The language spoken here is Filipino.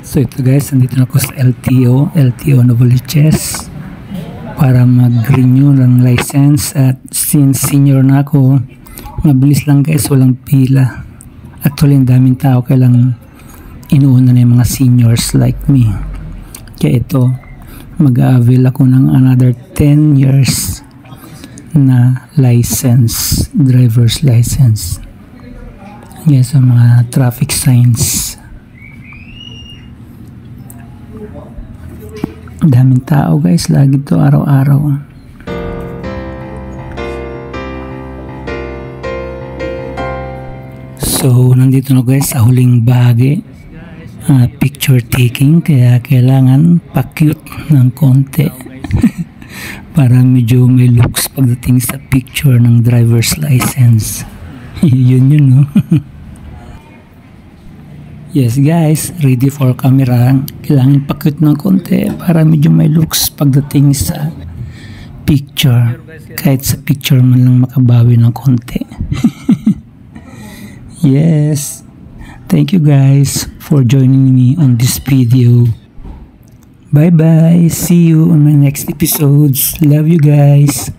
So ito guys, nandito na ako sa LTO Novaliches para mag-renew ng license. At since senior na ako, mabilis lang guys, walang pila. Actually, ang daming tao, kailang inuuna na yung mga seniors like me. Kaya ito, mag-avail ako ng another 10 years na license, driver's license. Yes, sa mga traffic signs. Daming tao guys, lagi to araw-araw. So, nandito na guys sa huling bahagi, picture taking, kaya kailangan pa-cute ng konti para medyo may looks pagdating sa picture ng driver's license. yun no? Yes guys, ready for camera. Kailangan pa-cute ng konti para medyo may looks pagdating sa picture. Kahit sa picture man lang makabawi ng konti. Yes. Thank you guys for joining me on this video. Bye bye. See you on my next episodes. Love you guys.